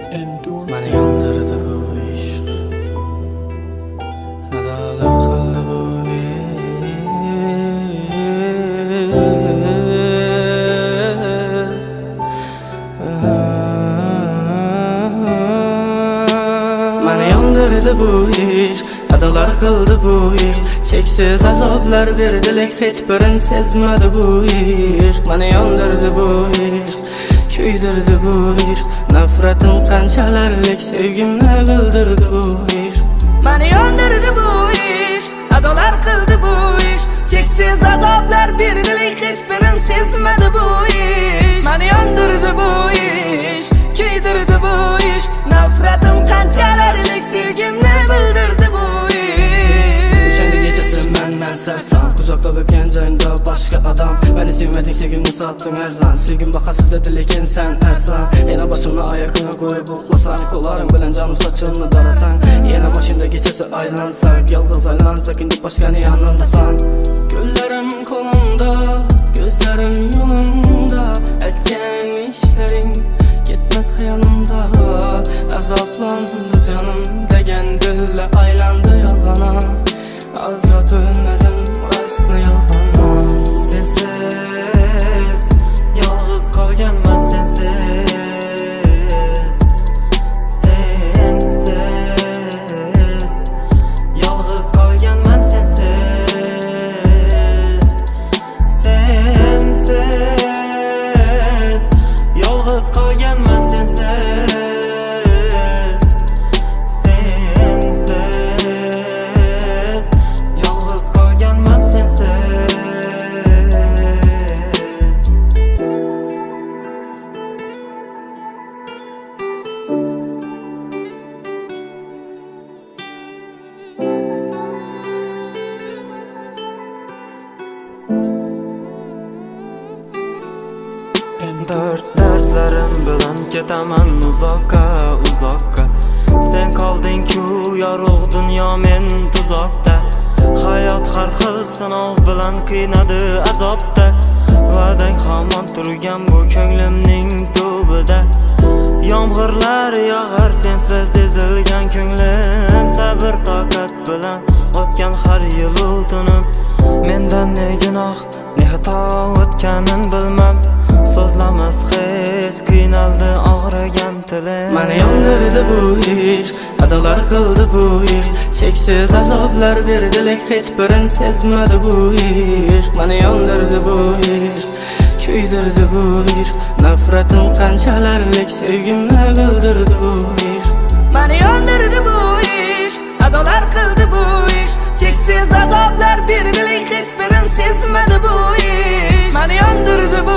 Mani yondirdi bu ishq, adolar qildi bu Mani yondirdi bu ishq, adolar qildi bu ishq. Cheksiz azoblar berdi, lek hech birin sezmadi bu ishq. Mani yondirdi bu ishq, kuydirdi bu ishq. Nafratim qanchalarlik sevgimni bildirdi bu ishq. Mani yondirdi bu ishq, adolar qildi bu ishq. Cheksiz azoblar berdi, lek hech birin sezmadi bu ishq. Mani yondirdi bu ishq, kuydirdi bu ishq. Nafratim qanchalarlik sevgimni bildirdi bu ishq. O'shanda kechasi men sarson, uzoqda bo'lgan joyimda boshqa odam. Meni sevmading, sevgimni sotding arzon. Sevgim bahasiz edi, lekin sen arson. Yana boshimni oyoqqa qo'yib uxlasang, qo'llaring bilan jonim sochimni darasang. Yana mashina kechasi aylansak, yolg'iz aylansak, endi boshqani yonimdasan. Ko'llarim qo'limda, ko'zlarim yo'limda, aytgan ishlaring ketmas xayolimda. Azoblandi jonim degan dilla aylandi yolg'ona. Azrat o'lmadim, rostni yolg'on. Sensiz yolg'iz qolganman, sensiz. Sensiz yolg'iz qolganman, sensiz. Sensiz yolg'iz qolganman, sensiz. Dardlarim bilan ketaman uzoqqa, uzoqqa. Sen qolding-ku yorug' dunyo, men tuzoqda. Hayot har xil sinov bilan qiynadi azobda. Va'dang hamon turgan bu ko'nglimning tubida. Yomg'irlar yog'ar sensiz ezilgan ko'nglim. Sabr toqat bilan o'tgan har yil tunim. Mendan ne gunoh, ne xato o'tganin bilmam. So'zlamas hech, qiynaldi og'rigan tilim. Mani yondirdi bu ishq, adolar qildi bu ishq. Cheksiz azoblar berdi, lek hech birin sezmadi bu ishq. Mani yondirdi bu ishq, kuydirdi bu ishq. Nafratim qanchalarlik sevgimni bildirdi bu ishq. Mani yondirdi bu ishq, adolar qildi bu ishq. Cheksiz azoblar berdi, lek hech birin sezmadi bu ishq. Mani yondirdi bu